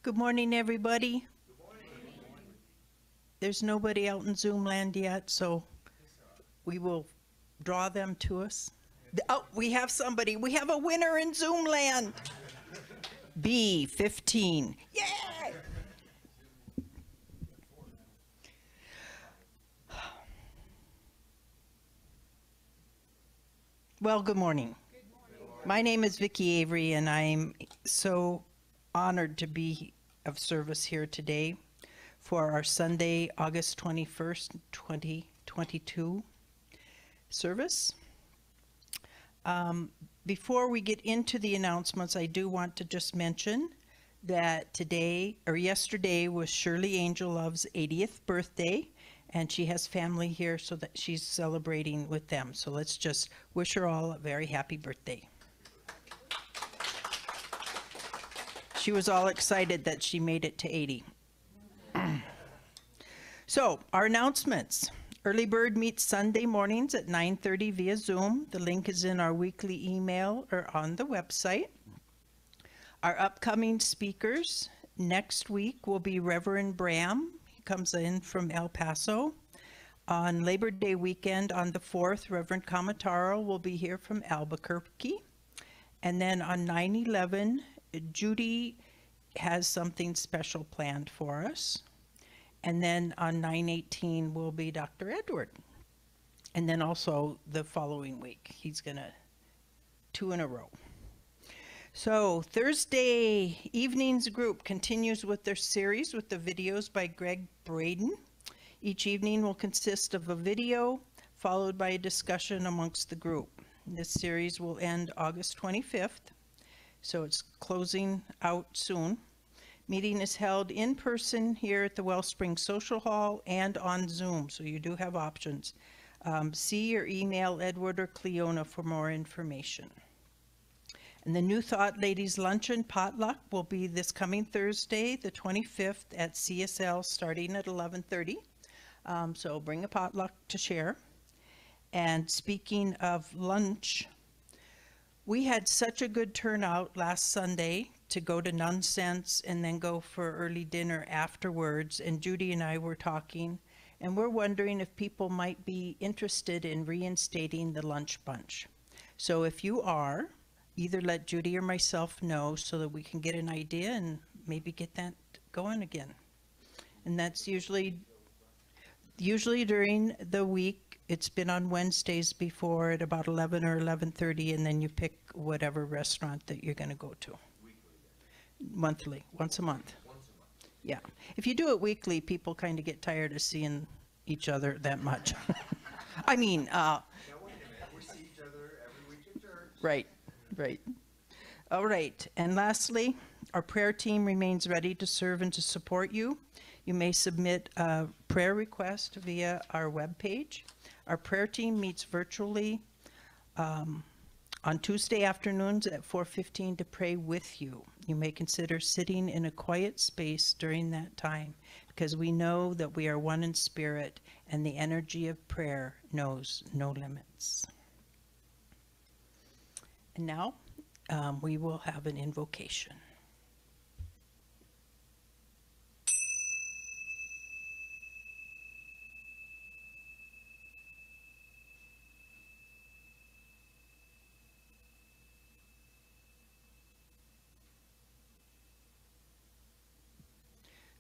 Good morning, everybody. Good morning. There's nobody out in Zoom land yet, so we will draw them to us. Oh, we have somebody. We have a winner in Zoom land. B15. Yay! Well, good morning. My name is Vicki Avery, and I'm so honored to be of service here today for our Sunday, August 21st, 2022 service. Before we get into the announcements, I do want to just mention that yesterday was Shirley Angel Love's 80th birthday, and she has family here, so that she's celebrating with them. So let's just wish her all a very happy birthday. She was all excited that she made it to 80. So, our announcements. Early Bird meets Sunday mornings at 9:30 via Zoom. The link is in our weekly email or on the website. Our upcoming speakers next week will be Reverend Bram. He comes in from El Paso. On Labor Day weekend on the 4th, Reverend Kamataro will be here from Albuquerque. And then on 9/11, Judy has something special planned for us. And then on 9/18 will be Dr. Edward. And then also the following week, he's gonna 2 in a row. So Thursday evening's group continues with their series with the videos by Greg Braden. Each evening will consist of a video followed by a discussion amongst the group. This series will end August 25th. So it's closing out soon. Meeting is held in person here at the Wellspring Social Hall and on Zoom, so you do have options. See or email Edward or Cleona for more information. And the New Thought Ladies Luncheon Potluck will be this coming Thursday, the 25th at CSL, starting at 11:30. So bring a potluck to share. And speaking of lunch, we had such a good turnout last Sunday to go to Nonsense and then go for early dinner afterwards. And Judy and I were talking, and we're wondering if people might be interested in reinstating the lunch bunch. So if you are, either let Judy or myself know so that we can get an idea and maybe get that going again. And that's usually during the week. It's been on Wednesdays before at about 11 or 11:30, and then you pick whatever restaurant that you're going to go to. Monthly, once a month. Yeah. If you do it weekly, people kind of get tired of seeing each other that much. I mean, now wait a minute. We see each other every week at church. Right. All right. And lastly, our prayer team remains ready to serve and to support you. You may submit a prayer request via our webpage. Our prayer team meets virtually on Tuesday afternoons at 4:15 to pray with you. You may consider sitting in a quiet space during that time, because we know that we are one in spirit and the energy of prayer knows no limits. And now we will have an invocation.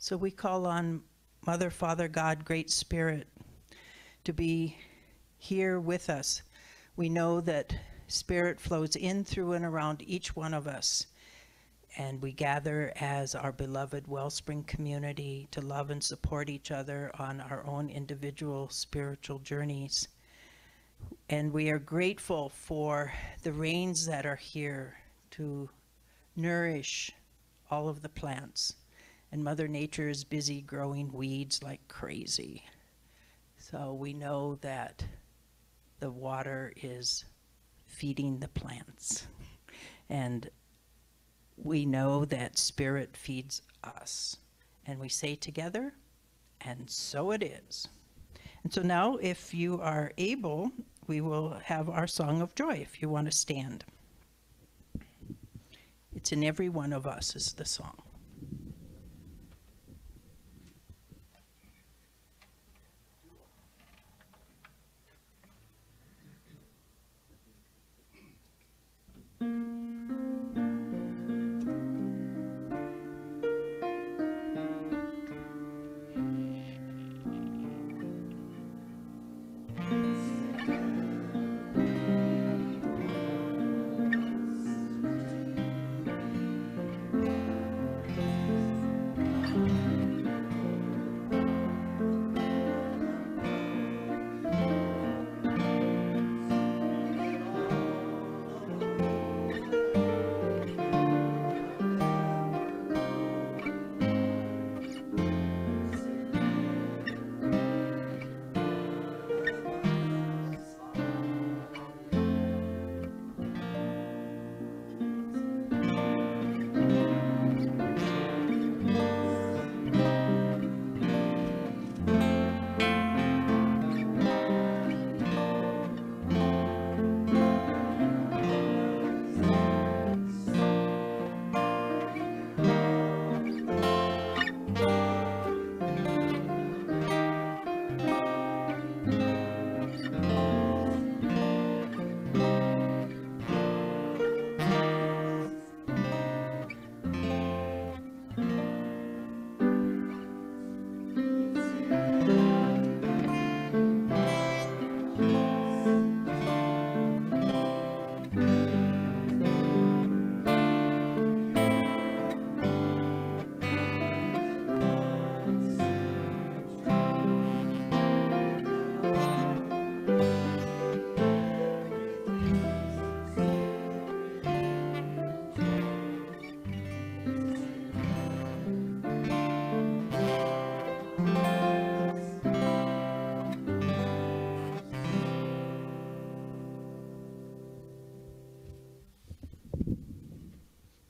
So we call on Mother, Father, God, Great Spirit, to be here with us. We know that Spirit flows in, through, and around each one of us. And we gather as our beloved Wellspring community to love and support each other on our own individual spiritual journeys. And we are grateful for the rains that are here to nourish all of the plants. And Mother Nature is busy growing weeds like crazy. So we know that the water is feeding the plants. And we know that Spirit feeds us. And we say together, and so it is. And so now, if you are able, we will have our song of joy, if you want to stand. It's in every one of us is the song.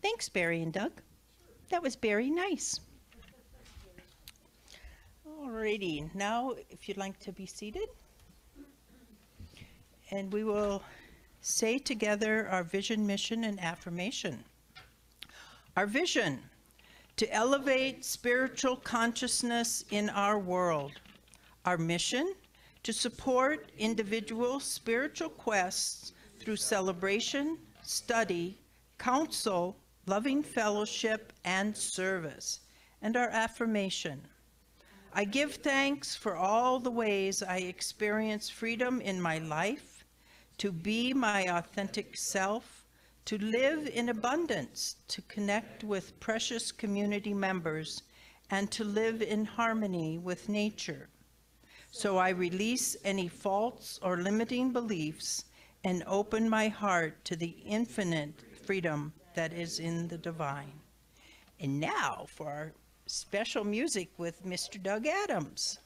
Thanks, Barry and Doug. That was very nice. Alrighty, now if you'd like to be seated. And we will say together our vision, mission, and affirmation. Our vision: to elevate spiritual consciousness in our world. Our mission: to support individual spiritual quests through celebration, study, counsel, loving fellowship, and service. And our affirmation: I give thanks for all the ways I experience freedom in my life, to be my authentic self, to live in abundance, to connect with precious community members, and to live in harmony with nature. So I release any false or limiting beliefs and open my heart to the infinite freedom that is in the divine. And now for our special music with Mr. Doug Adamz.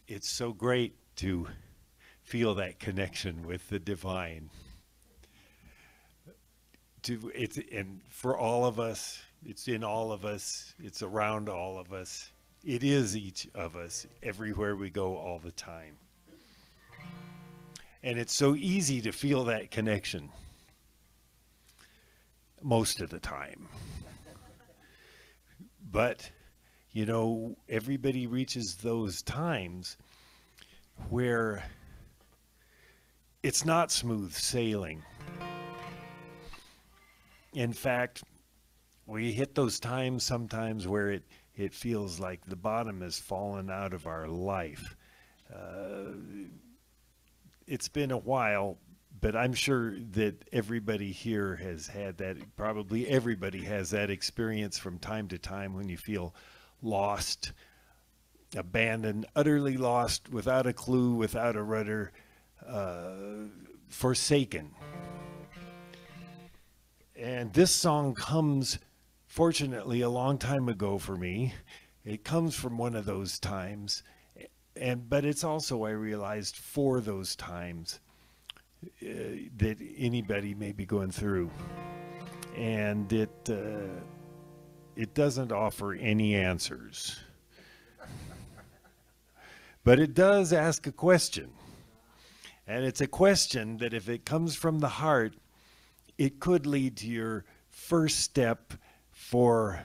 It's so great to feel that connection with the divine. And for all of us, it's in all of us, it's around all of us. It is each of us, everywhere we go, all the time. And it's so easy to feel that connection most of the time. But, you know, everybody reaches those times where it's not smooth sailing. In fact, we hit those times sometimes where it feels like the bottom has fallen out of our life. It's been a while, but I'm sure that everybody here has had that. Probably everybody has that experience from time to time when you feel lost, abandoned, utterly lost, without a clue, without a rudder, forsaken. And this song comes, fortunately, a long time ago for me. It comes from one of those times. But it's also, I realized, for those times that anybody may be going through. And it doesn't offer any answers. But it does ask a question. And it's a question that if it comes from the heart, it could lead to your first step to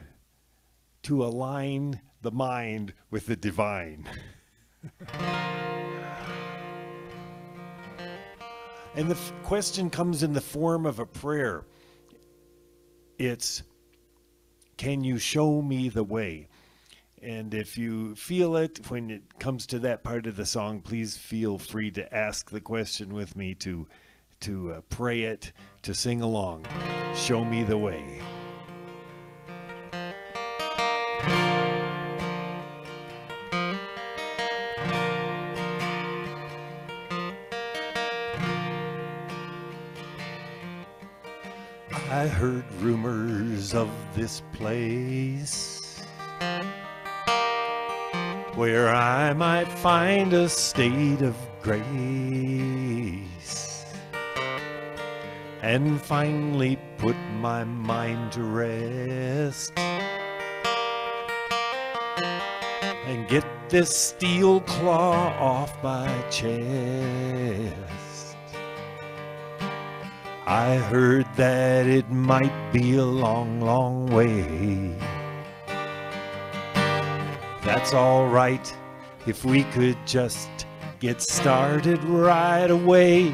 align the mind with the divine. And the question comes in the form of a prayer. It's, can you show me the way? And if you feel it when it comes to that part of the song, please feel free to ask the question with me, to pray it, to sing along. Show me the way. I heard rumors of this place where I might find a state of grace and finally put my mind to rest and get this steel claw off my chest. I heard that it might be a long, long way. That's all right if we could just get started right away.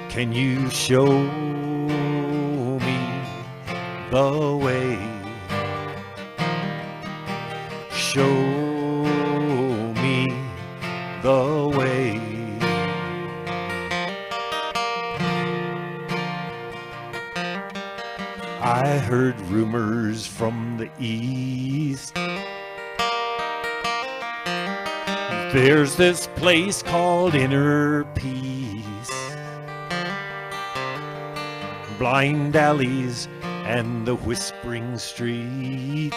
Can you show me the way? Show me the way. I heard rumors from the east. There's this place called Inner Peace. Blind alleys and the whispering streets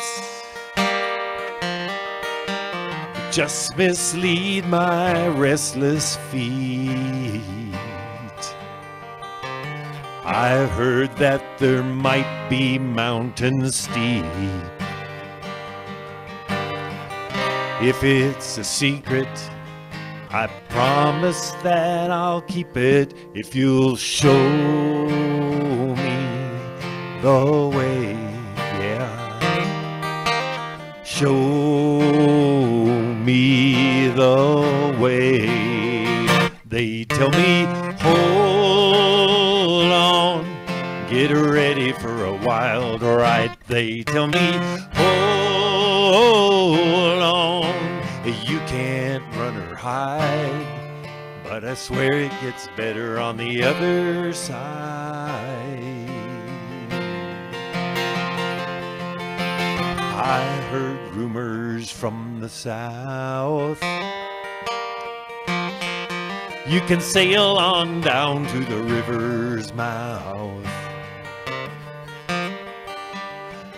just mislead my restless feet. I heard that there might be mountains steep. If it's a secret, I promise that I'll keep it if you'll show me the way, yeah. Show me the way. They tell me, hold on, get ready for a wild ride. They tell me, hold on, you can't run or hide, but I swear it gets better on the other side. I heard rumors from the south. You can sail on down to the river's mouth.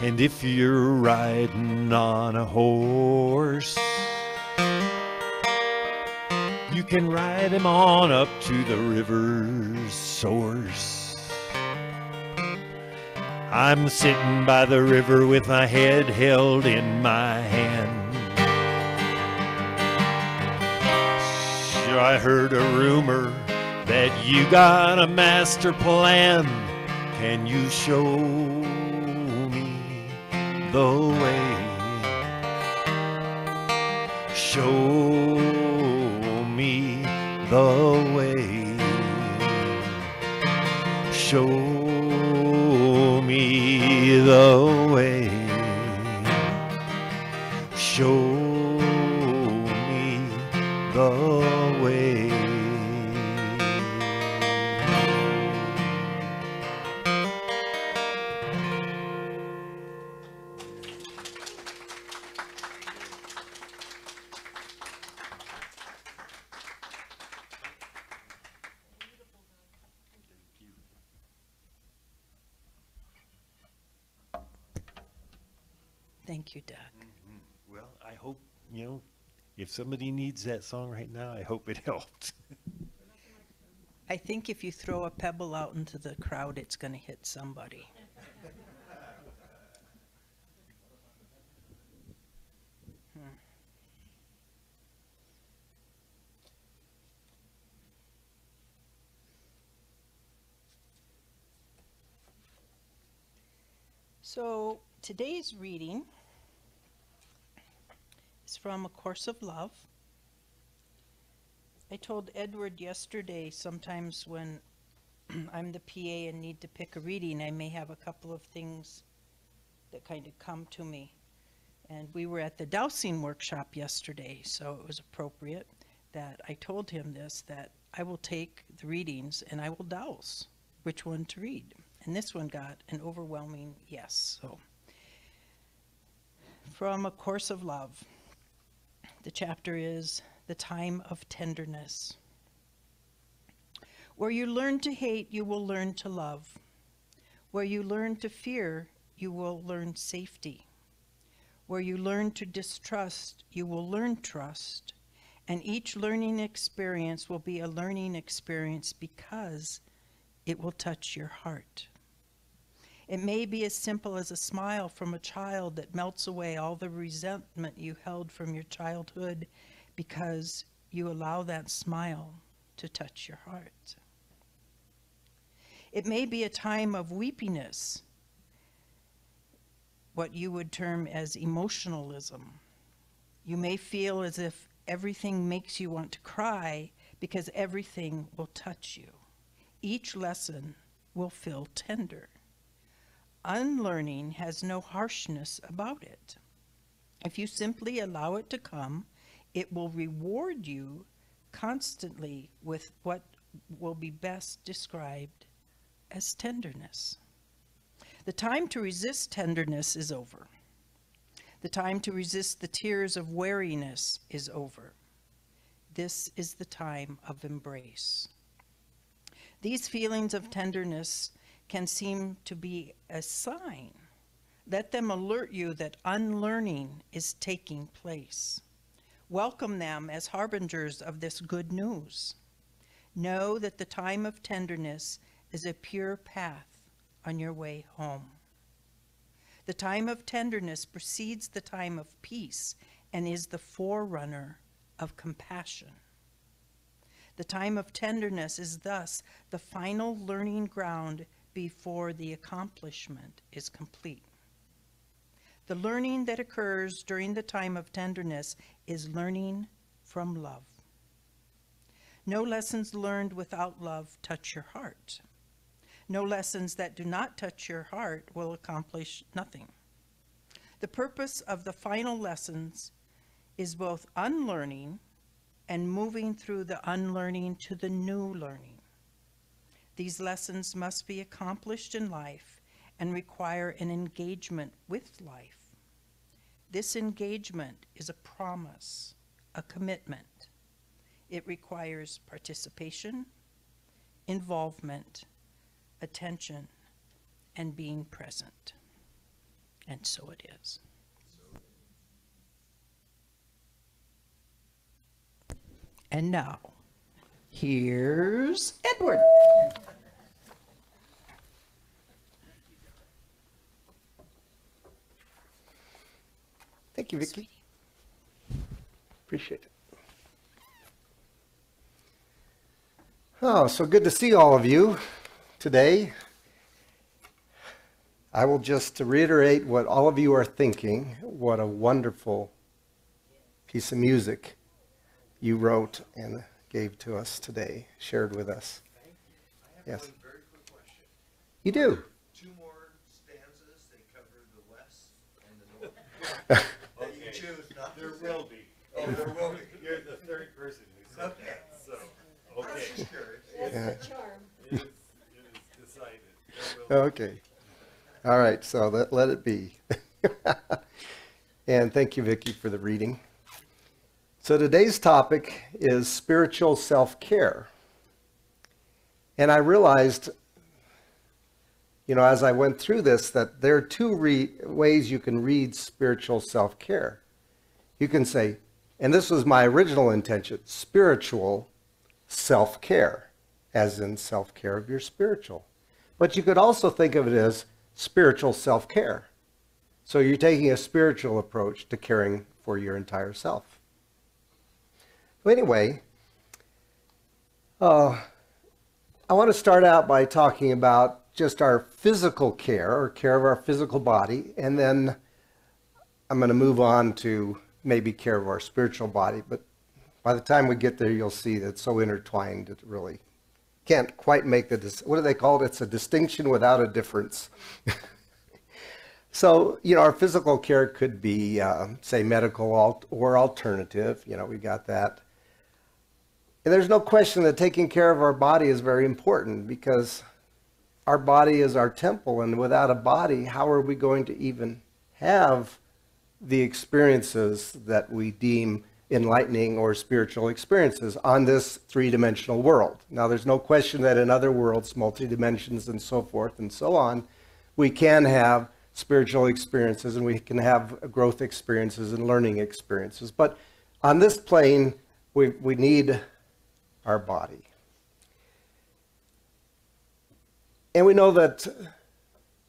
And if you're riding on a horse, you can ride him on up to the river's source. I'm sitting by the river with my head held in my hand. Sure, I heard a rumor that you got a master plan. Can you show me the way? Show me the way. Show me the way. Show me the way. Thank you, Doug. Well, I hope, if somebody needs that song right now, I hope it helped. I think if you throw a pebble out into the crowd, it's going to hit somebody. So today's reading is from A Course of Love. I told Edward yesterday, sometimes when I'm the PA and need to pick a reading, I may have a couple of things that kind of come to me. And we were at the dowsing workshop yesterday, so it was appropriate that I told him this, that I will take the readings and I will douse which one to read. And this one got an overwhelming yes. So, from A Course of Love, the chapter is The Time of Tenderness. Where you learn to hate, you will learn to love. Where you learn to fear, you will learn safety. Where you learn to distrust, you will learn trust. And each learning experience will be a learning experience because it will touch your heart. It may be as simple as a smile from a child that melts away all the resentment you held from your childhood because you allow that smile to touch your heart. It may be a time of weepiness, what you would term as emotionalism. You may feel as if everything makes you want to cry because everything will touch you. Each lesson will feel tender. Unlearning has no harshness about it. If you simply allow it to come, it will reward you constantly with what will be best described as tenderness. The time to resist tenderness is over. The time to resist the tears of weariness is over. This is the time of embrace. These feelings of tenderness can seem to be a sign. Let them alert you that unlearning is taking place. Welcome them as harbingers of this good news. Know that the time of tenderness is a pure path on your way home. The time of tenderness precedes the time of peace and is the forerunner of compassion. The time of tenderness is thus the final learning ground before the accomplishment is complete. The learning that occurs during the time of tenderness is learning from love. No lessons learned without love touch your heart. No lessons that do not touch your heart will accomplish nothing. The purpose of the final lessons is both unlearning and moving through the unlearning to the new learning. These lessons must be accomplished in life and require an engagement with life. This engagement is a promise, a commitment. It requires participation, involvement, attention, and being present. And so it is. And now, here's Edward. Thank you, Vicki. Appreciate it. Oh, so good to see all of you today. I will just reiterate what all of you are thinking. What a wonderful piece of music you wrote and gave to us today, shared with us. I have Yes. one very quick question. You do. 2 more stanzas, they cover the west and the north. That you choose not to There sing. will be. Oh, there will be. You're the third person who said Okay. that, so, I was okay. just curious. Yeah. It is decided. There will be. Okay. All right, so let it be. And thank you, Vicki, for the reading. So today's topic is spiritual self-care. And I realized, as I went through this, that there are 2 ways you can read spiritual self-care. You can say, and this was my original intention, spiritual self-care, as in self-care of your spiritual. But you could also think of it as spiritual self-care. So you're taking a spiritual approach to caring for your entire self. So anyway, I want to start out by talking about just our physical care, or care of our physical body, and then I'm going to move on to maybe care of our spiritual body. But by the time we get there, you'll see that it's so intertwined it really can't quite make what do they call it? It's a distinction without a difference. So, our physical care could be, say, medical or alternative. We got that. And there's no question that taking care of our body is very important, because our body is our temple, and without a body, how are we going to even have the experiences that we deem enlightening or spiritual experiences on this 3-dimensional world? Now, there's no question that in other worlds, multi-dimensions and so forth and so on, we can have spiritual experiences, and we can have growth experiences and learning experiences. But on this plane, we need our body. And we know that,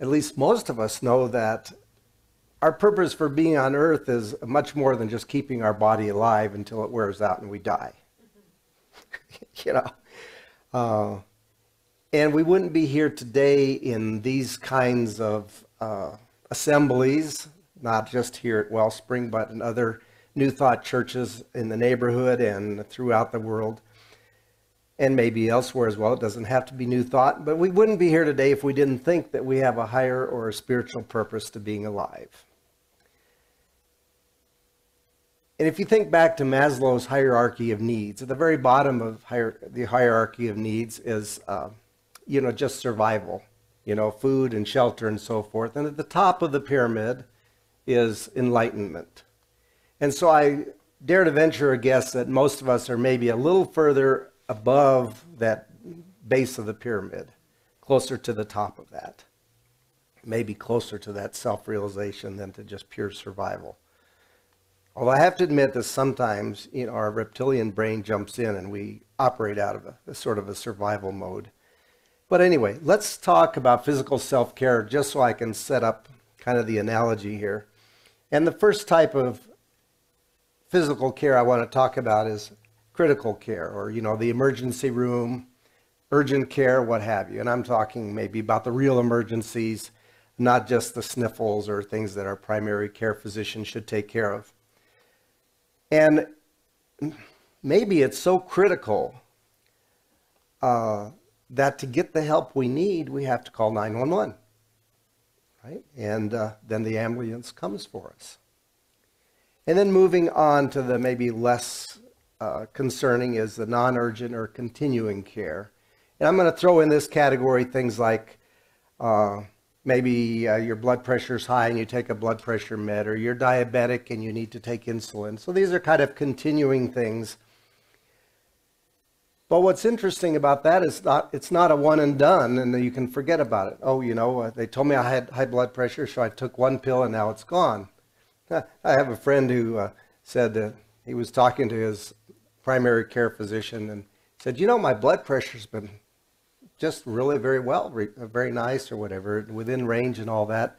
at least most of us know, that our purpose for being on earth is much more than just keeping our body alive until it wears out and we die. And we wouldn't be here today in these kinds of assemblies, not just here at Wellspring, but in other New Thought churches in the neighborhood and throughout the world, and maybe elsewhere as well. It doesn't have to be New Thought, but we wouldn't be here today if we didn't think that we have a higher or a spiritual purpose to being alive. And if you think back to Maslow's hierarchy of needs, at the very bottom of the hierarchy of needs is, just survival, food and shelter and so forth. And at the top of the pyramid is enlightenment. And so I dare to venture a guess that most of us are maybe a little further above that base of the pyramid, closer to the top of that, maybe closer to that self-realization than to just pure survival. Although I have to admit that sometimes, our reptilian brain jumps in and we operate out of a sort of a survival mode. But anyway, let's talk about physical self-care just so I can set up kind of the analogy here. And the first type of physical care I want to talk about is critical care, or, you know, the emergency room, urgent care, what have you. And I'm talking maybe about the real emergencies, not just the sniffles or things that our primary care physician should take care of. And maybe it's so critical that to get the help we need, we have to call 911, right? And then the ambulance comes for us. And then moving on to the maybe less concerning is the non-urgent or continuing care. And I'm going to throw in this category things like maybe your blood pressure is high and you take a blood pressure med, or you're diabetic and you need to take insulin. So these are kind of continuing things. But what's interesting about that is it's not a one and done and then you can forget about it. Oh, you know, they told me I had high blood pressure, so I took one pill and now it's gone. I have a friend who said that he was talking to his primary care physician and said, you know, my blood pressure's been just really very well, very nice or whatever, within range and all that.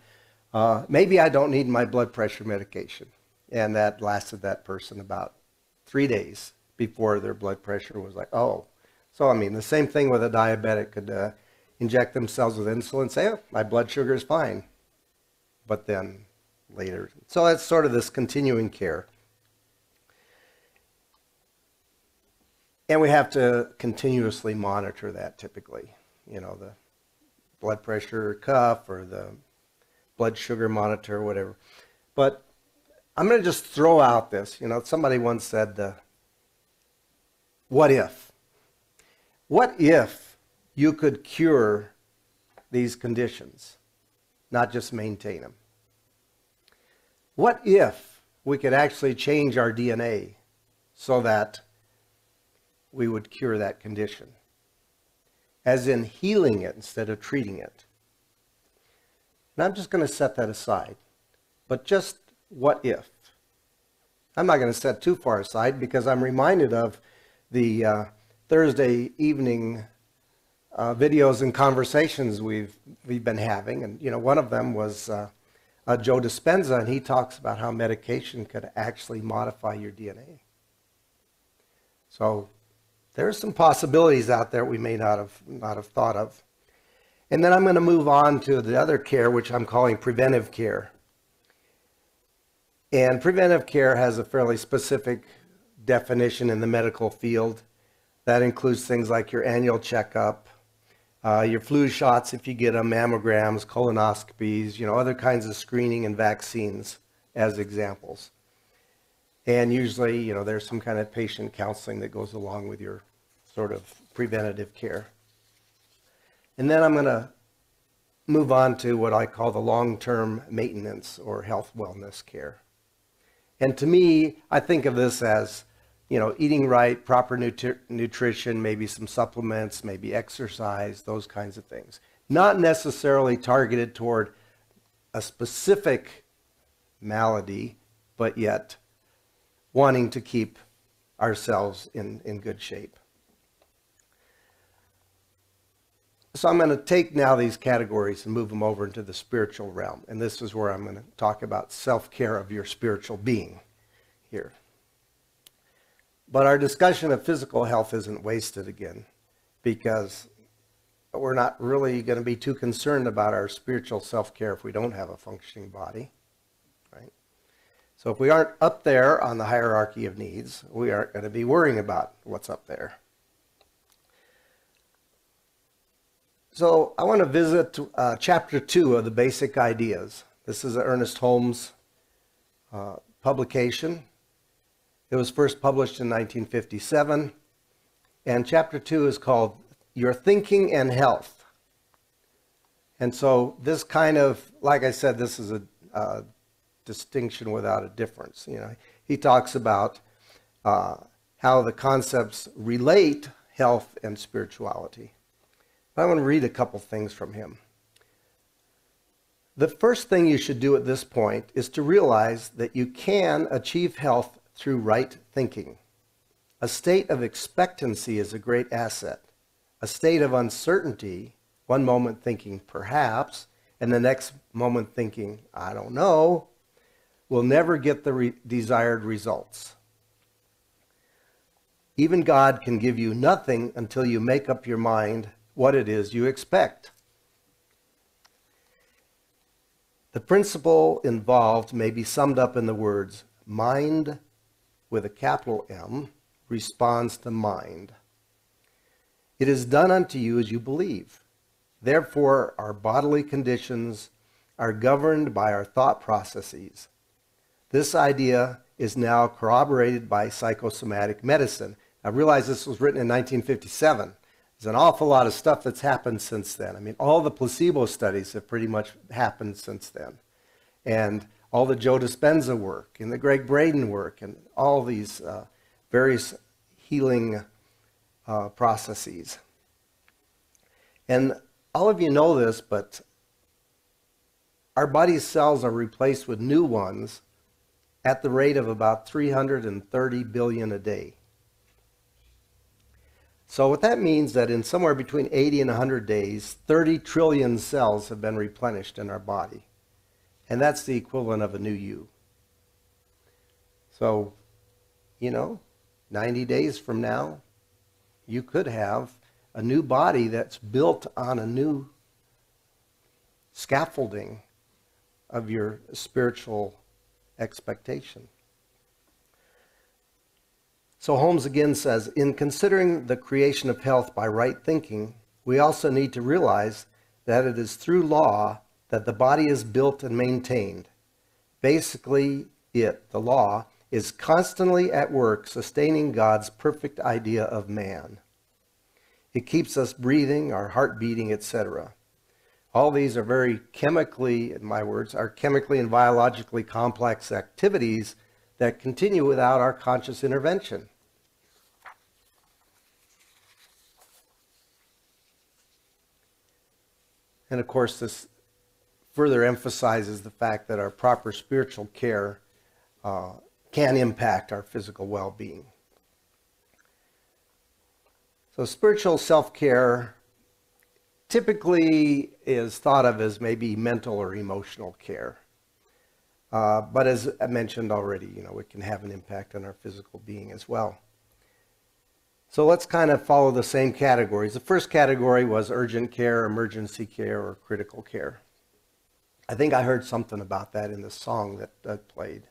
Maybe I don't need my blood pressure medication. And that lasted that person about 3 days before their blood pressure was like, oh. So, I mean, the same thing with a diabetic could inject themselves with insulin and say, oh, my blood sugar is fine. But then later. So that's sort of this continuing care. And we have to continuously monitor that typically, you know, the blood pressure cuff or the blood sugar monitor or whatever. But I'm going to just throw out this, you know, somebody once said, what if? What if you could cure these conditions, not just maintain them? What if we could actually change our DNA so that we would cure that condition? As in healing it instead of treating it. And I'm just going to set that aside. But just what if? I'm not going to set too far aside because I'm reminded of the Thursday evening videos and conversations we've been having. And, you know, one of them was Joe Dispenza, and he talks about how medication could actually modify your DNA. So there's some possibilities out there we may not have thought of. And then I'm going to move on to the other care, which I'm calling preventive care. And preventive care has a fairly specific definition in the medical field. That includes things like your annual checkup, your flu shots if you get them, mammograms, colonoscopies, you know, other kinds of screening and vaccines as examples. And usually, you know, there's some kind of patient counseling that goes along with your sort of preventative care. And then I'm going to move on to what I call the long-term maintenance or health wellness care. And to me, I think of this as, you know, eating right, proper nutrition, maybe some supplements, maybe exercise, those kinds of things. Not necessarily targeted toward a specific malady, but yet wanting to keep ourselves in good shape. So I'm going to take now these categories and move them over into the spiritual realm. And this is where I'm going to talk about self-care of your spiritual being here. But our discussion of physical health isn't wasted again, because we're not really going to be too concerned about our spiritual self-care if we don't have a functioning body, right? So if we aren't up there on the hierarchy of needs, we aren't going to be worrying about what's up there. So I want to visit chapter 2 of the Basic Ideas. This is an Ernest Holmes publication. It was first published in 1957. And chapter 2 is called Your Thinking and Health. And so this kind of, like I said, this is a distinction without a difference. You know, he talks about how the concepts relate health and spirituality. I want to read a couple things from him. The first thing you should do at this point is to realize that you can achieve health through right thinking. A state of expectancy is a great asset. A state of uncertainty one moment thinking perhaps, and the next moment thinking I don't know, will never get the desired results. Even God can give you nothing until you make up your mind what it is you expect. The principle involved may be summed up in the words, mind with a capital M responds to mind. It is done unto you as you believe. Therefore, our bodily conditions are governed by our thought processes. This idea is now corroborated by psychosomatic medicine. I realize this was written in 1957. There's an awful lot of stuff that's happened since then. I mean, all the placebo studies have pretty much happened since then. And all the Joe Dispenza work and the Greg Braden work and all these various healing processes. And all of you know this, but our body's cells are replaced with new ones at the rate of about 330 billion a day. So what that means that in somewhere between 80 and 100 days, 30 trillion cells have been replenished in our body. And that's the equivalent of a new you. So, 90 days from now, you could have a new body that's built on a new scaffolding of your spiritual expectation. So Holmes again says, in considering the creation of health by right thinking, we also need to realize that it is through law that the body is built and maintained. Basically, the law, is constantly at work sustaining God's perfect idea of man. It keeps us breathing, our heart beating, etc. All these are very chemically, in my words, are chemically and biologically complex activities that continue without our conscious intervention. And of course, this further emphasizes the fact that our proper spiritual care can impact our physical well-being. So spiritual self-care typically is thought of as maybe mental or emotional care. But as I mentioned already, it can have an impact on our physical being as well. So let's kind of follow the same categories. The first category was urgent care, emergency care, or critical care. I think I heard something about that in the song that played.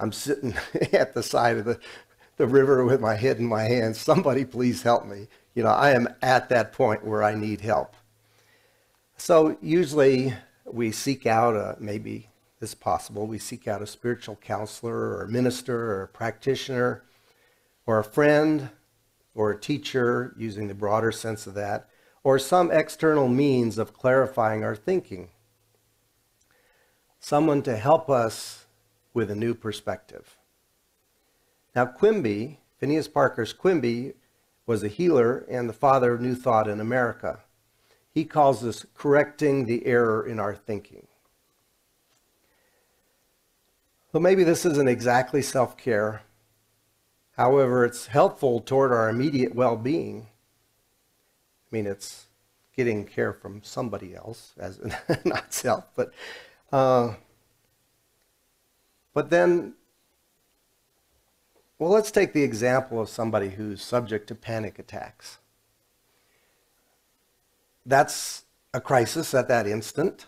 I'm sitting at the side of the river with my head in my hands. Somebody please help me. I am at that point where I need help. So usually we seek out, maybe it's possible, we seek out a spiritual counselor or a minister or a practitioner or a friend or a teacher, using the broader sense of that, or some external means of clarifying our thinking. Someone to help us with a new perspective. Now Quimby, Phineas Parker's Quimby, was a healer and the father of New Thought in America. He calls this correcting the error in our thinking. Well, maybe this isn't exactly self-care. However, it's helpful toward our immediate well-being. I mean, it's getting care from somebody else, as not self, but then, well, let's take the example of somebody who's subject to panic attacks. That's a crisis at that instant.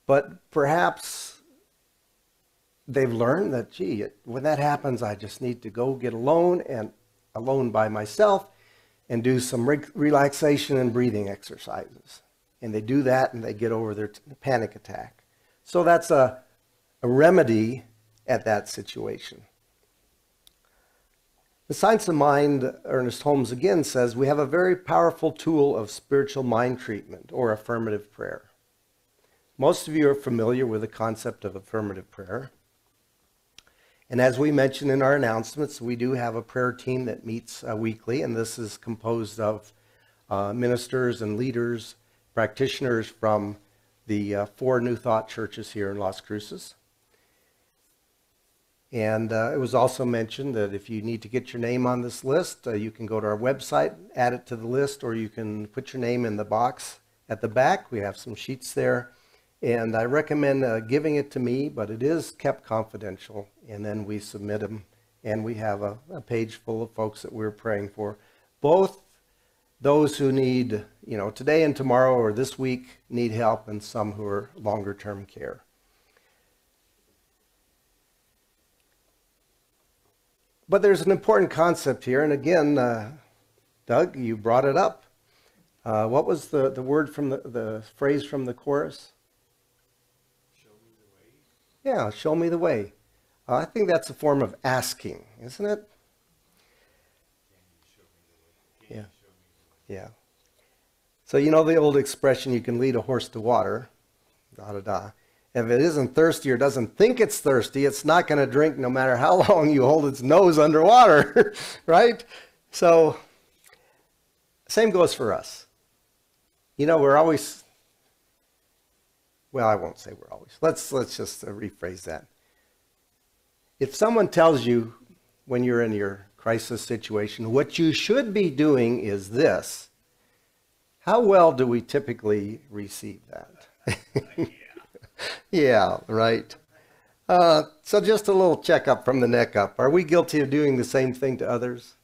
But perhaps they've learned that, gee, when that happens, I just need to go get alone by myself and do some relaxation and breathing exercises. And they do that and they get over their panic attack. So that's a remedy at that situation. The Science of Mind, Ernest Holmes again says, we have a very powerful tool of spiritual mind treatment or affirmative prayer. Most of you are familiar with the concept of affirmative prayer. And as we mentioned in our announcements, we do have a prayer team that meets weekly, and this is composed of ministers and leaders, practitioners from the 4 New Thought churches here in Las Cruces. And it was also mentioned that if you need to get your name on this list, you can go to our website, add it to the list, or you can put your name in the box at the back. We have some sheets there. And I recommend giving it to me, but it is kept confidential. And then we submit them, and we have a page full of folks that we're praying for. Both those who need, today and tomorrow or this week need help, and some who are longer term care. But there's an important concept here, and again, Doug, you brought it up. What was the word from the phrase from the chorus? Show me the way. Yeah, show me the way. I think that's a form of asking, isn't it? Can you show me the way? Can Yeah. you show me the way? Yeah. So you know the old expression, you can lead a horse to water, da-da-da. If it isn't thirsty or doesn't think it's thirsty, it's not going to drink no matter how long you hold its nose underwater, right? So same goes for us. We're always, well, I won't say we're always. Let's just rephrase that. If someone tells you when you're in your crisis situation, what you should be doing is this, how well do we typically receive that? Yeah, right. So just a little checkup from the neck up. Are we guilty of doing the same thing to others?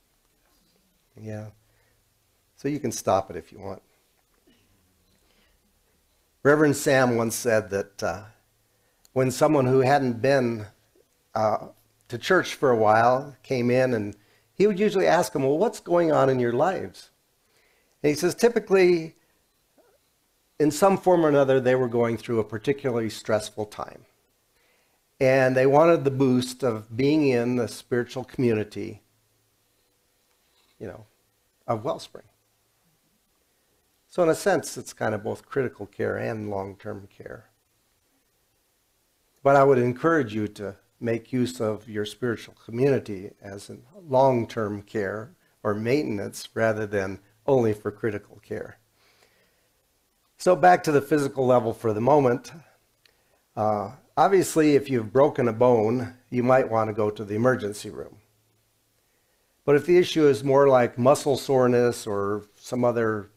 Yeah. So you can stop it if you want. Reverend Sam once said that when someone who hadn't been to church for a while came in, and he would usually ask them, well, what's going on in your lives? And he says, typically, in some form or another, they were going through a particularly stressful time. And they wanted the boost of being in the spiritual community, of Wellspring. So in a sense, it's kind of both critical care and long-term care. But I would encourage you to make use of your spiritual community as a long-term care or maintenance rather than only for critical care. So back to the physical level for the moment. Obviously, if you've broken a bone, you might want to go to the emergency room. But if the issue is more like muscle soreness or some other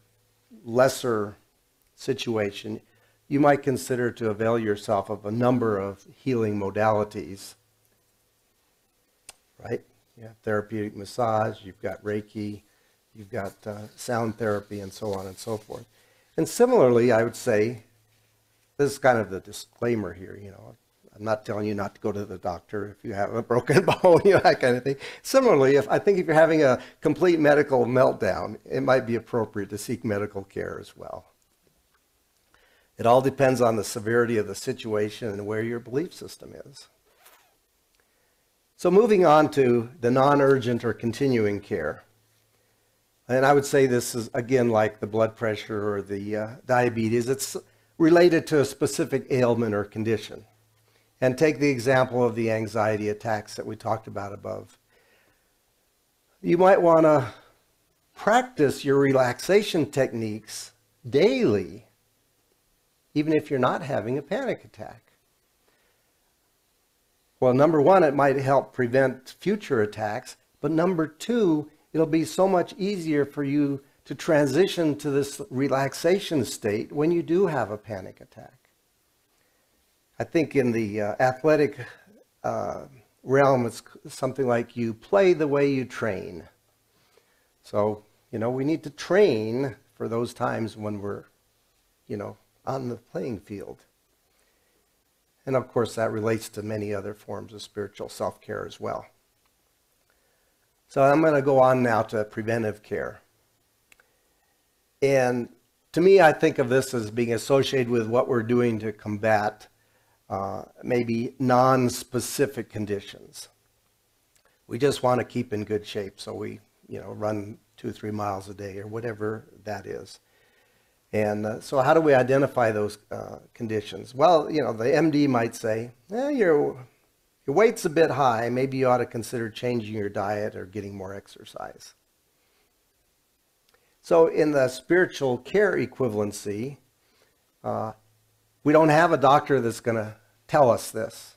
lesser situation, you might consider to avail yourself of a number of healing modalities. Right? You have therapeutic massage, you've got Reiki, you've got sound therapy, and so on and so forth. And similarly, I would say, this is kind of the disclaimer here, I'm not telling you not to go to the doctor if you have a broken bone, that kind of thing. Similarly, I think if you're having a complete medical meltdown, it might be appropriate to seek medical care as well. It all depends on the severity of the situation and where your belief system is. So moving on to the non-urgent or continuing care. And I would say this is, again, like the blood pressure or the diabetes. It's related to a specific ailment or condition. And take the example of the anxiety attacks that we talked about above. You might want to practice your relaxation techniques daily, even if you're not having a panic attack. Well, number one, it might help prevent future attacks. But number two, it'll be so much easier for you to transition to this relaxation state when you do have a panic attack. I think in the athletic realm, it's something like you play the way you train. So, we need to train for those times when we're, on the playing field. And of course, that relates to many other forms of spiritual self-care as well. So I'm going to go on now to preventive care. And to me, I think of this as being associated with what we're doing to combat maybe non-specific conditions. We just want to keep in good shape, so we, run 2-3 miles a day or whatever that is. And so how do we identify those conditions? Well, the MD might say, your weight's a bit high. Maybe you ought to consider changing your diet or getting more exercise. So in the spiritual care equivalency, we don't have a doctor that's going to tell us this.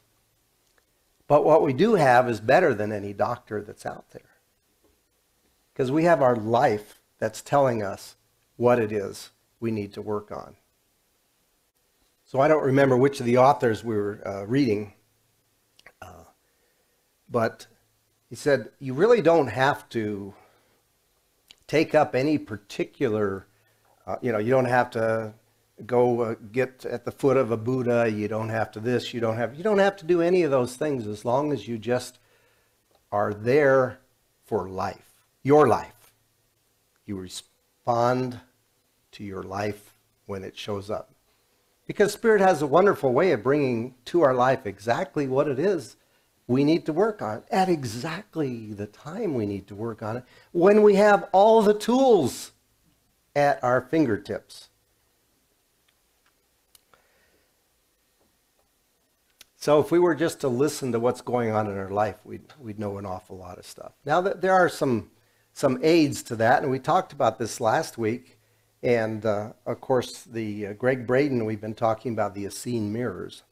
But what we do have is better than any doctor that's out there. Because we have our life that's telling us what it is we need to work on. So I don't remember which of the authors we were reading, but he said, you really don't have to take up any particular, you don't have to go get at the foot of a Buddha. You don't have to this, you don't have to do any of those things as long as you just are there for life, your life. You respond to your life when it shows up. Because Spirit has a wonderful way of bringing to our life exactly what it is we need to work on at exactly the time we need to work on it, when we have all the tools at our fingertips. So if we were just to listen to what's going on in our life, we'd know an awful lot of stuff. Now, there are some aids to that, and we talked about this last week. And of course, the Greg Braden, we've been talking about the Essene mirrors.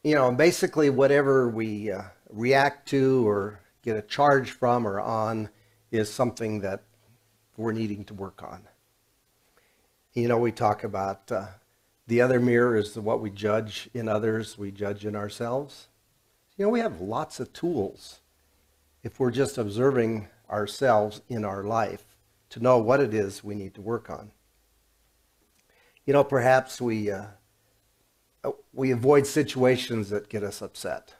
Basically whatever we react to or get a charge from or on is something that we're needing to work on. We talk about the other mirror is what we judge in others, we judge in ourselves. We have lots of tools if we're just observing ourselves in our life to know what it is we need to work on. Perhaps we avoid situations that get us upset.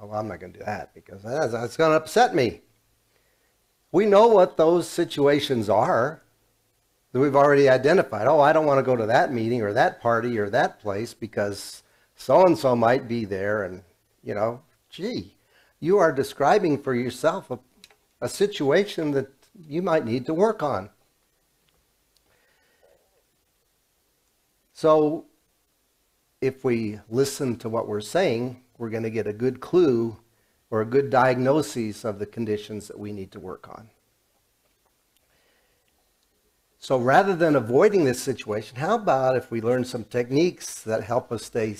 Oh, I'm not going to do that because that's going to upset me. We know what those situations are that we've already identified. Oh, I don't want to go to that meeting or that party or that place because so-and-so might be there. And, gee, you are describing for yourself a situation that you might need to work on. So if we listen to what we're saying, we're going to get a good clue or a good diagnosis of the conditions that we need to work on. So rather than avoiding this situation, how about if we learn some techniques that help us stay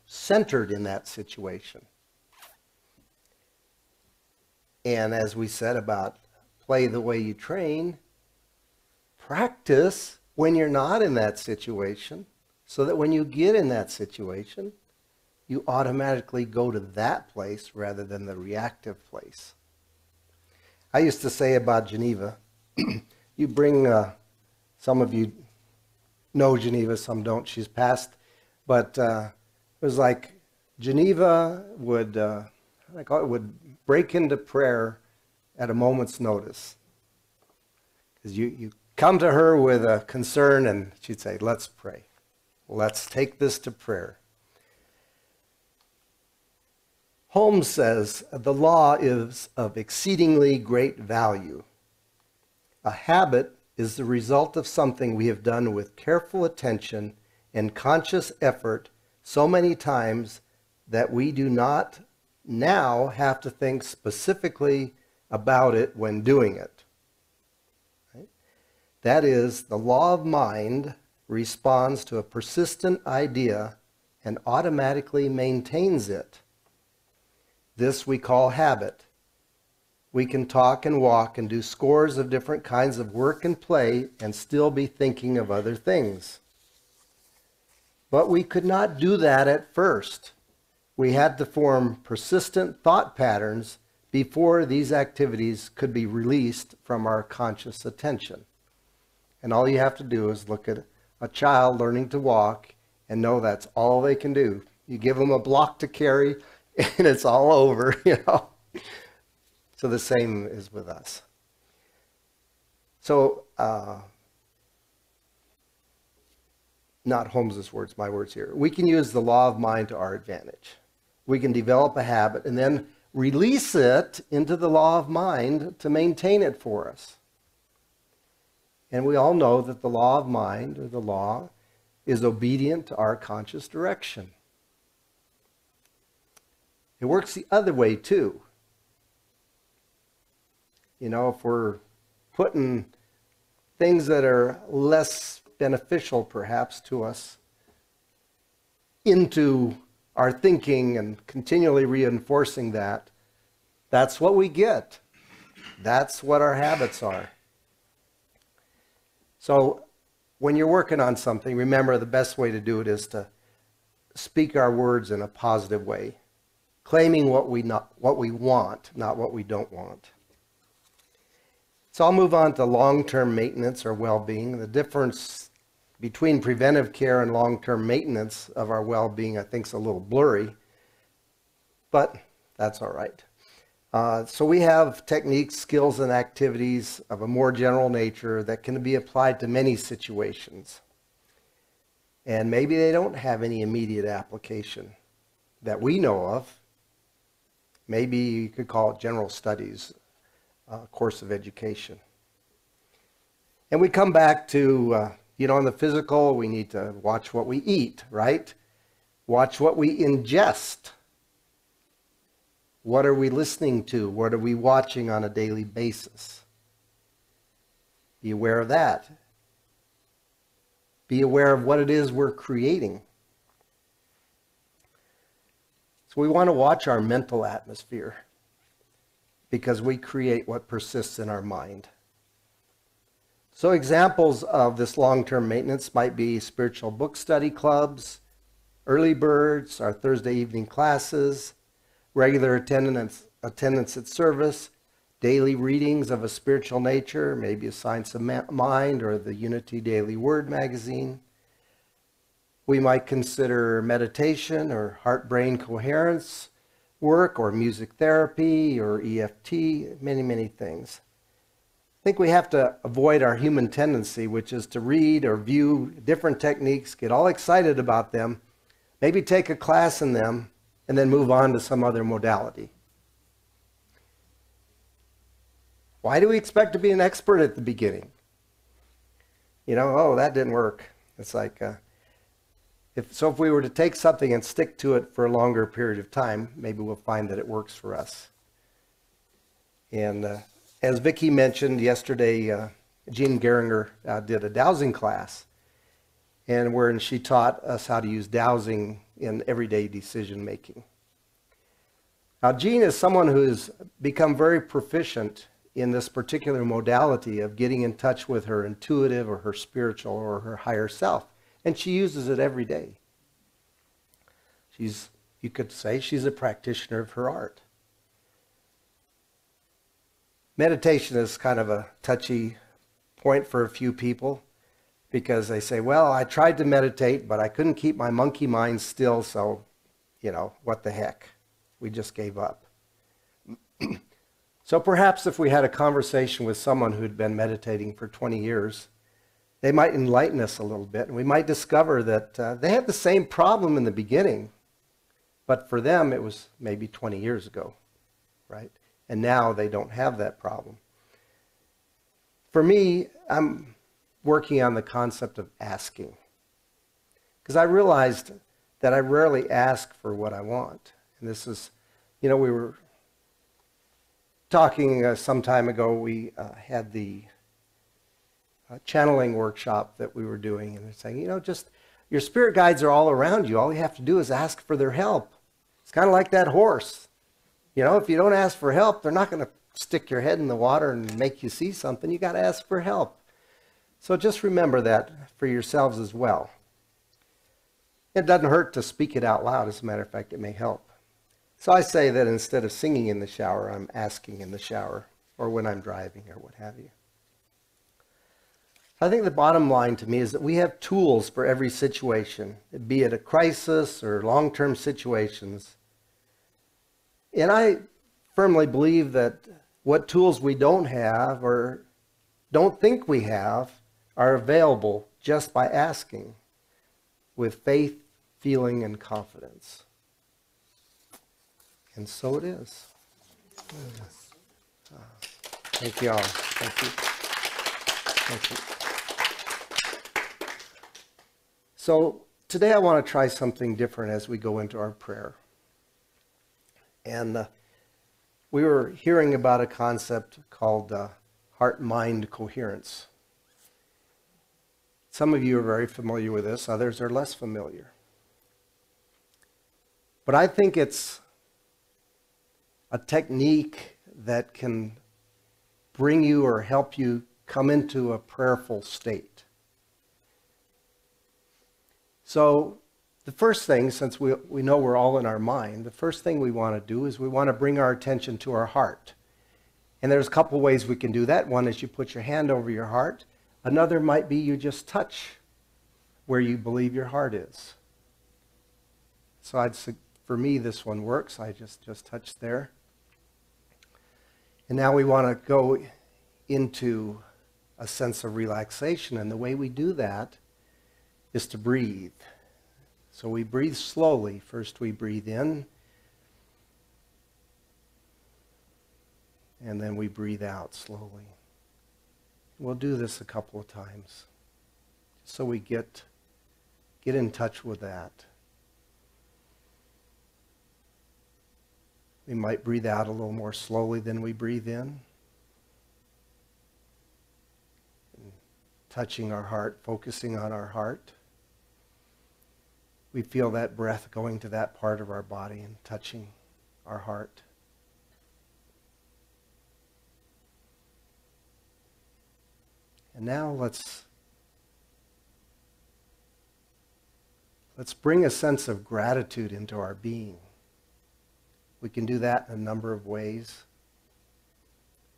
centered in that situation? And as we said about play the way you train, practice when you're not in that situation so that when you get in that situation, you automatically go to that place rather than the reactive place. I used to say about Geneva, you bring, some of you know Geneva, some don't, she's passed, but it was like Geneva would, would break into prayer at a moment's notice. Because you come to her with a concern and she'd say, let's pray. Let's take this to prayer. Holmes says, the law is of exceedingly great value. A habit is the result of something we have done with careful attention and conscious effort so many times that we do not now have to think specifically about it when doing it. Right? That is, the law of mind responds to a persistent idea and automatically maintains it. This we call habit. We can talk and walk and do scores of different kinds of work and play and still be thinking of other things. But we could not do that at first. We had to form persistent thought patterns before these activities could be released from our conscious attention. And all you have to do is look at a child learning to walk and know that's all they can do. You give them a block to carry and it's all over, So the same is with us. So, not Holmes's words, my words here. We can use the law of mind to our advantage. We can develop a habit and then release it into the law of mind to maintain it for us. And we all know that the law of mind, or the law, is obedient to our conscious direction. It works the other way too. If we're putting things that are less beneficial perhaps to us into our thinking and continually reinforcing that, that's what we get. That's what our habits are. So when you're working on something, remember the best way to do it is to speak our words in a positive way, claiming what we want, not what we don't want. So I'll move on to long-term maintenance or well-being. The difference between preventive care and long-term maintenance of our well-being, I think, is a little blurry, but that's all right. So we have techniques, skills, and activities of a more general nature that can be applied to many situations. And maybe they don't have any immediate application that we know of. Maybe you could call it general studies, course of education. And we come back to, in the physical, we need to watch what we eat, right? Watch what we ingest. What are we listening to? What are we watching on a daily basis? Be aware of that. Be aware of what it is we're creating. So we want to watch our mental atmosphere because we create what persists in our mind. So examples of this long-term maintenance might be spiritual book study clubs, early birds, our Thursday evening classes, regular attendance at service, daily readings of a spiritual nature, maybe a Science of Mind or the Unity Daily Word magazine. We might consider meditation or heart-brain coherence work or music therapy or EFT, many, many things. I think we have to avoid our human tendency, which is to read or view different techniques, get all excited about them, maybe take a class in them, and then move on to some other modality. Why do we expect to be an expert at the beginning? Oh, that didn't work. It's like, if we were to take something and stick to it for a longer period of time, maybe we'll find that it works for us. And as Vicki mentioned yesterday, Jean Geringer did a dowsing class, and wherein she taught us how to use dowsing in everyday decision making. Now, Jean is someone who has become very proficient in this particular modality of getting in touch with her intuitive or her spiritual or her higher self, and she uses it every day. You could say she's a practitioner of her art. Meditation is kind of a touchy point for a few people because they say, well, I tried to meditate, but I couldn't keep my monkey mind still, so, what the heck? We just gave up. So perhaps if we had a conversation with someone who'd been meditating for 20 years, they might enlighten us a little bit, and we might discover that they had the same problem in the beginning, but for them it was maybe 20 years ago, right? And now they don't have that problem. For me, I'm working on the concept of asking, because I realized that I rarely ask for what I want. And this is, we were talking some time ago, we had the channeling workshop that we were doing, and they're saying, just your spirit guides are all around you. All you have to do is ask for their help. It's kind of like that horse. If you don't ask for help, they're not going to stick your head in the water and make you see something. You got to ask for help. So just remember that for yourselves as well. It doesn't hurt to speak it out loud. As a matter of fact, it may help. So I say that instead of singing in the shower, I'm asking in the shower or when I'm driving or what have you. I think the bottom line to me is that we have tools for every situation, be it a crisis or long-term situations. And I firmly believe that what tools we don't have or don't think we have are available just by asking with faith, feeling, and confidence. And so it is. Thank you all. Thank you. Thank you. So today I want to try something different as we go into our prayer. And we were hearing about a concept called heart-mind coherence. Some of you are very familiar with this, others are less familiar. But I think it's a technique that can bring you or help you come into a prayerful state. So the first thing, since we know we're all in our mind, the first thing we want to do is we want to bring our attention to our heart. And there's a couple ways we can do that. One is you put your hand over your heart. Another might be you just touch where you believe your heart is. So for me, this one works. I just touch there. And now we want to go into a sense of relaxation. And the way we do that is to breathe. So we breathe slowly. First we breathe in, and then we breathe out slowly. We'll do this a couple of times so we get in touch with that. We might breathe out a little more slowly than we breathe in. And touching our heart, focusing on our heart. We feel that breath going to that part of our body and touching our heart. And now let's bring a sense of gratitude into our being. We can do that in a number of ways.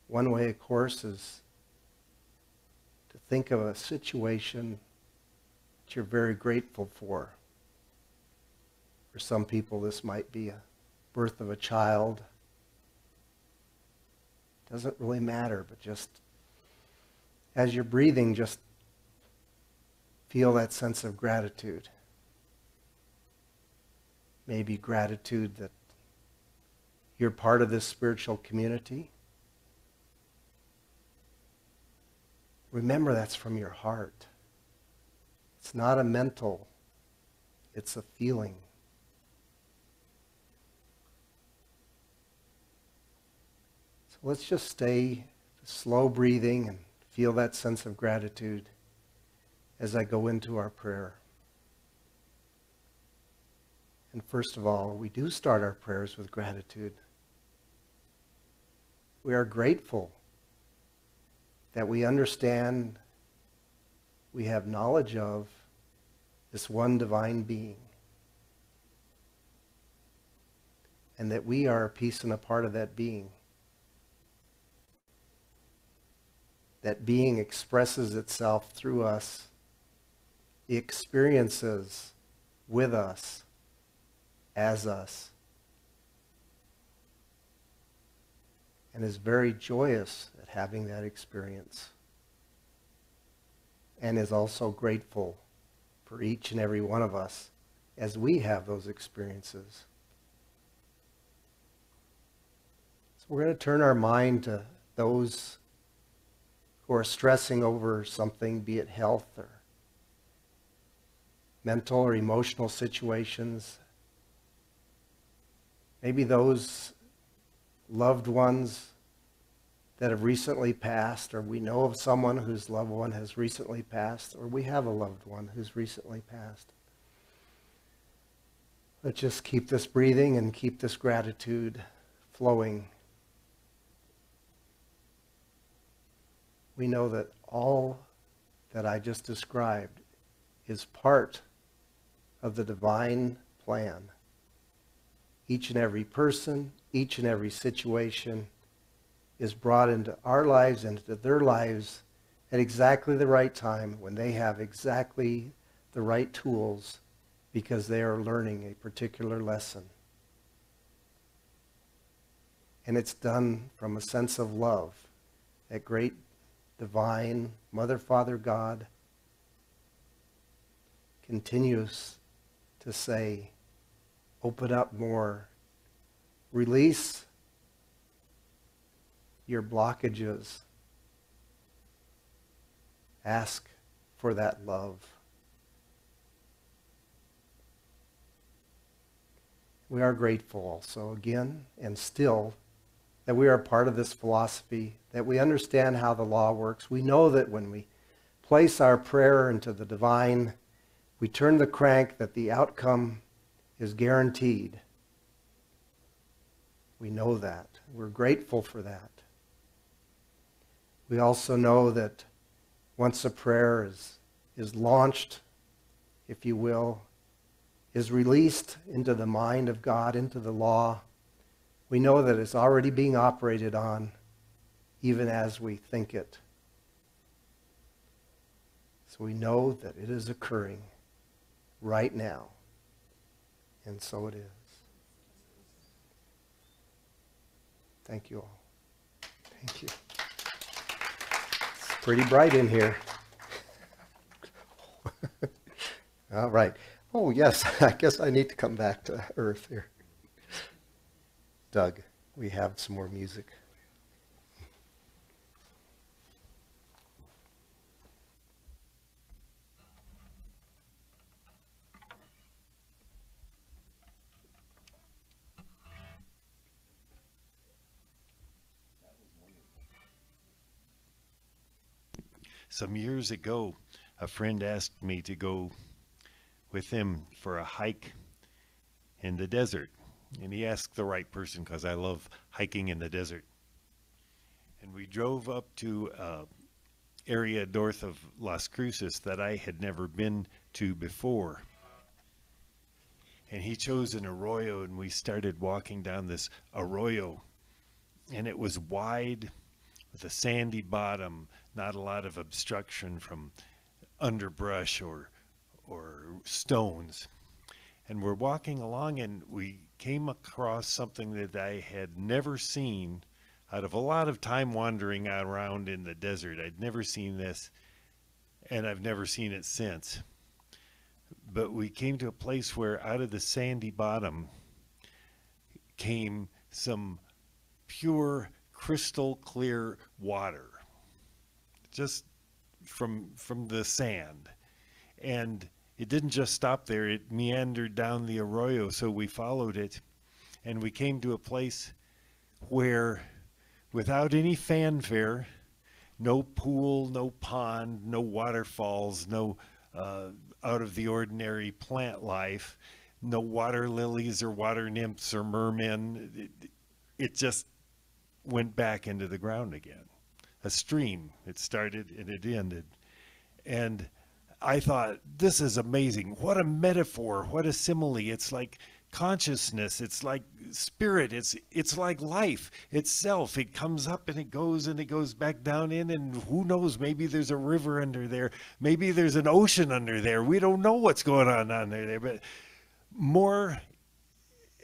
One way, of course, is to think of a situation that you're very grateful for. For some people, this might be a birth of a child. Doesn't really matter, but just as you're breathing, just feel that sense of gratitude. Maybe gratitude that you're part of this spiritual community. Remember, that's from your heart. It's not a mental, it's a feeling. So let's just stay slow breathing and feel that sense of gratitude as I go into our prayer. And first of all, we do start our prayers with gratitude. We are grateful that we understand, we have knowledge of this one divine being, and that we are a piece and a part of that being. That being expresses itself through us, experiences with us, as us, and is very joyous at having that experience, and is also grateful for each and every one of us as we have those experiences. So we're going to turn our mind to those who are stressing over something, be it health or mental or emotional situations. Maybe those loved ones that have recently passed, or we know of someone whose loved one has recently passed, or we have a loved one who's recently passed. Let's just keep this breathing and keep this gratitude flowing. We know that all that I just described is part of the divine plan. Each and every person, each and every situation is brought into our lives and into their lives at exactly the right time when they have exactly the right tools because they are learning a particular lesson. And it's done from a sense of love. That great divine Mother, Father, God continues to say, open up more, release your blockages, ask for that love. We are grateful also again and still that we are part of this philosophy, that we understand how the law works. We know that when we place our prayer into the divine, we turn the crank, that the outcome is guaranteed. We know that. We're grateful for that. We also know that once a prayer is launched, if you will, is released into the mind of God, into the law, we know that it's already being operated on even as we think it. So we know that it is occurring right now. And so it is. Thank you all. Thank you. It's pretty bright in here. All right. Oh, yes. I guess I need to come back to earth here. Doug, we have some more music. Some years ago, a friend asked me to go with him for a hike in the desert. And he asked the right person because I love hiking in the desert. And we drove up to an area north of Las Cruces that I had never been to before. And he chose an arroyo, and we started walking down this arroyo. And it was wide with a sandy bottom, not a lot of obstruction from underbrush or stones. And we're walking along, and we came across something that I had never seen out of a lot of time wandering around in the desert. I'd never seen this, and I've never seen it since. But we came to a place where out of the sandy bottom came some pure crystal clear water, just from the sand. And it didn't just stop there, it meandered down the arroyo, so we followed it, and we came to a place where, without any fanfare, no pool, no pond, no waterfalls, no out of the ordinary plant life, no water lilies or water nymphs or mermen, it just went back into the ground again. A stream, it started and it ended. And I thought, this is amazing. What a metaphor, what a simile. It's like consciousness, it's like spirit, it's like life itself. It comes up and it goes back down in, and who knows, maybe there's a river under there, maybe there's an ocean under there. We don't know what's going on under there. But more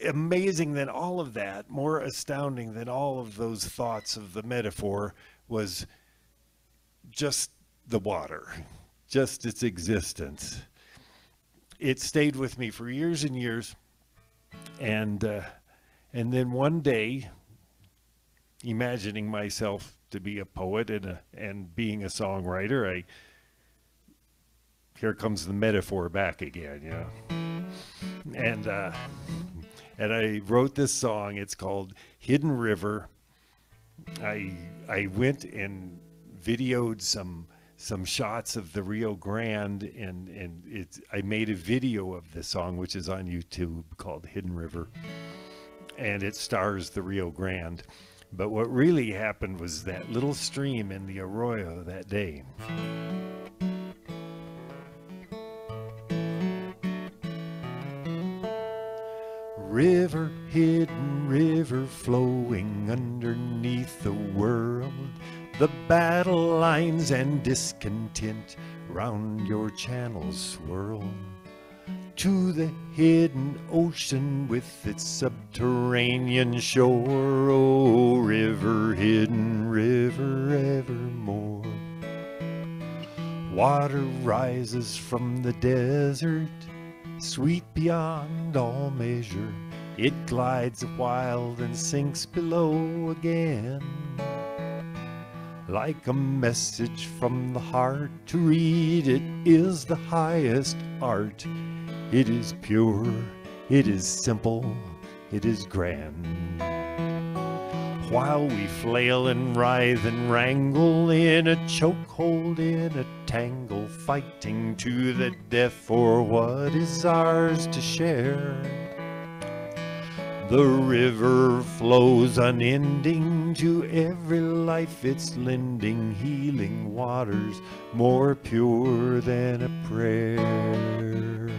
amazing than all of that, more astounding than all of those thoughts of the metaphor, was just the water. Just its existence. It stayed with me for years and years, and then one day, imagining myself to be a poet and being a songwriter, here comes the metaphor back again, you know. And I wrote this song. It's called Hidden River. I went and videoed some shots of the Rio Grande, and I made a video of this song, which is on YouTube, called Hidden River, and it stars the Rio Grande. But what really happened was that little stream in the arroyo that day. River, hidden river, flowing underneath the world. The battle lines and discontent round your channels swirl. To the hidden ocean with its subterranean shore. Oh, river, hidden river, evermore. Water rises from the desert, sweet beyond all measure. It glides wild and sinks below again. Like a message from the heart, to read it is the highest art. It is pure, it is simple, it is grand. While we flail and writhe and wrangle in a chokehold, in a tangle, fighting to the death for what is ours to share. The river flows unending to every life it's lending, healing waters more pure than a prayer.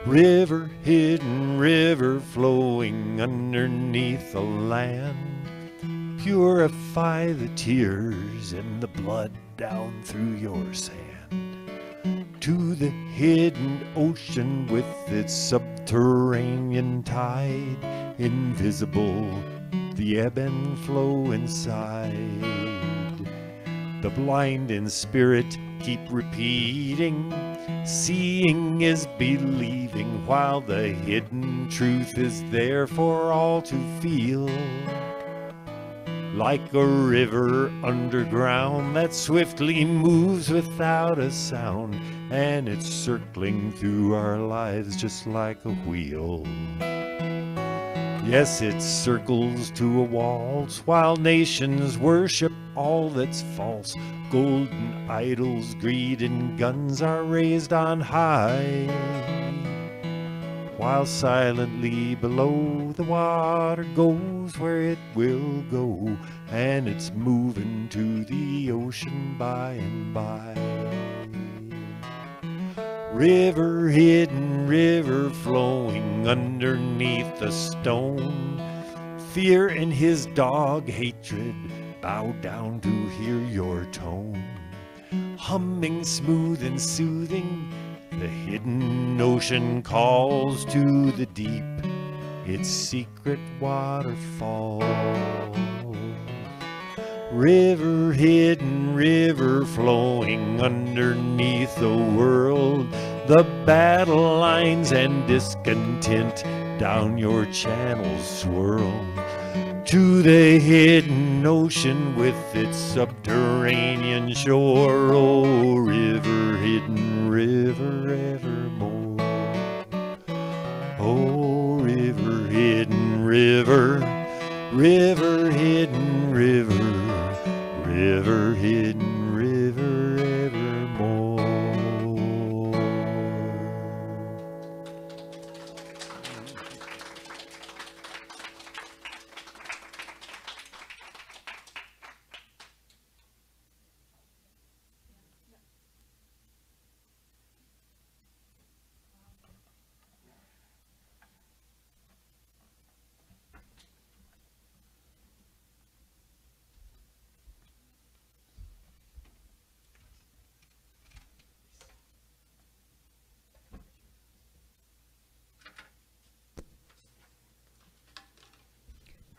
River, hidden river flowing underneath the land, purify the tears and the blood down through your sand. To the hidden ocean with its subterranean tide, invisible, the ebb and flow inside. The blind in spirit keep repeating, seeing is believing, while the hidden truth is there for all to feel. Like a river underground that swiftly moves without a sound, and it's circling through our lives just like a wheel. Yes, it circles to a waltz while nations worship all that's false. Golden idols, greed, and guns are raised on high, while silently below the water goes where it will go, and it's moving to the ocean by and by. River, hidden river flowing underneath the stone, fear and his dog hatred bow down to hear your tone. Humming smooth and soothing, the hidden ocean calls to the deep its secret waterfall. River, hidden river flowing underneath the world, the battle lines and discontent down your channels swirl. To the hidden ocean with its subterranean shore, oh river, hidden river evermore. Oh river, hidden river, river, hidden river, river, hidden river evermore.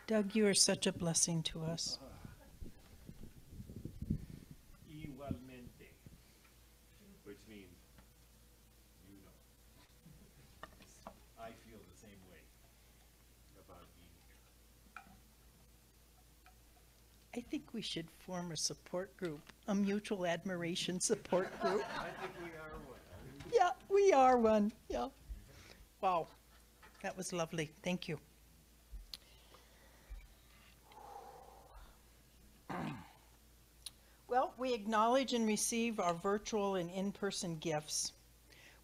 Doug, you are such a blessing to us. Igualmente, which means, you know, I feel the same way about being here. I think we should form a support group, a mutual admiration support group. I think we are one. Yeah, we are one. Yeah. Wow. That was lovely. Thank you. Well, we acknowledge and receive our virtual and in-person gifts.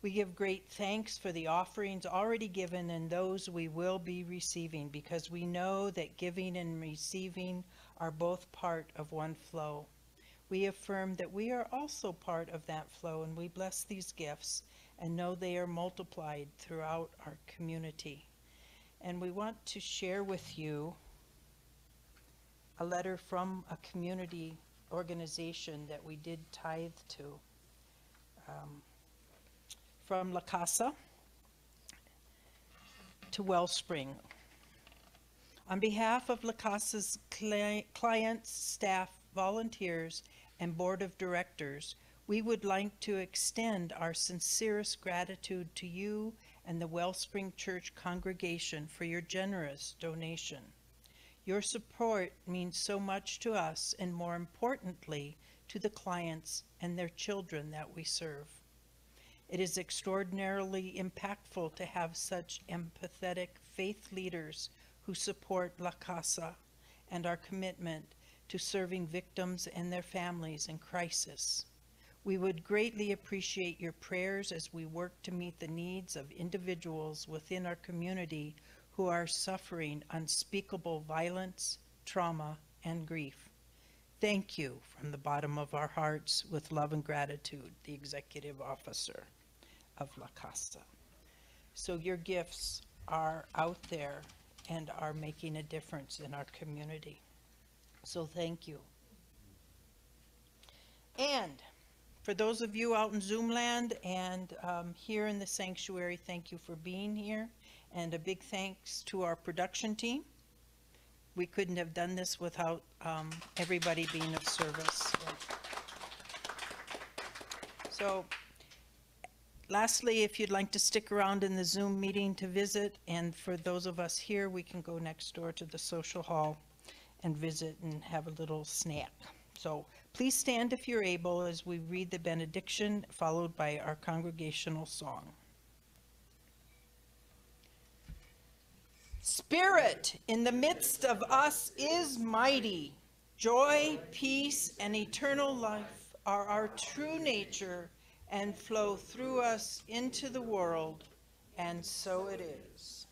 We give great thanks for the offerings already given and those we will be receiving, because we know that giving and receiving are both part of one flow. We affirm that we are also part of that flow, and we bless these gifts and know they are multiplied throughout our community. And we want to share with you a letter from a community organization that we did tithe to, from La Casa to Wellspring. On behalf of La Casa's clients, staff, volunteers, and board of directors, we would like to extend our sincerest gratitude to you and the Wellspring Church congregation for your generous donation. Your support means so much to us, and more importantly, to the clients and their children that we serve. It is extraordinarily impactful to have such empathetic faith leaders who support La Casa and our commitment to serving victims and their families in crisis. We would greatly appreciate your prayers as we work to meet the needs of individuals within our community who are suffering unspeakable violence, trauma, and grief. Thank you from the bottom of our hearts with love and gratitude, the Executive Officer of La Casa. So your gifts are out there and are making a difference in our community. So thank you. And for those of you out in Zoom land and here in the sanctuary, thank you for being here. And a big thanks to our production team. We couldn't have done this without everybody being of service. So lastly, if you'd like to stick around in the Zoom meeting to visit, and for those of us here, we can go next door to the social hall and visit and have a little snack. So please stand if you're able as we read the benediction, followed by our congregational song. Spirit in the midst of us is mighty. Joy, peace, and eternal life are our true nature and flow through us into the world, and so it is.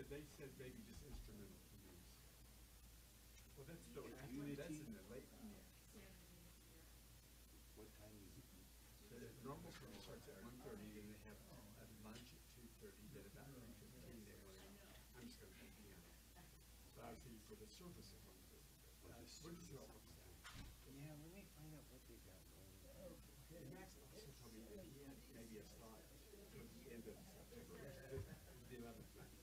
They said maybe just instrumental to use. Well, that's still after, that's in the late. What time is it? The normal service starts at 1:30, and they have a lunch at 2:30, then about 3:15 they want to, I'm just going to be on. So I was thinking for the service at 1:30. What is this all about? Yeah, let me find out what they got going on. And Max also told me that he had maybe a slot toward the end of September, the 11th.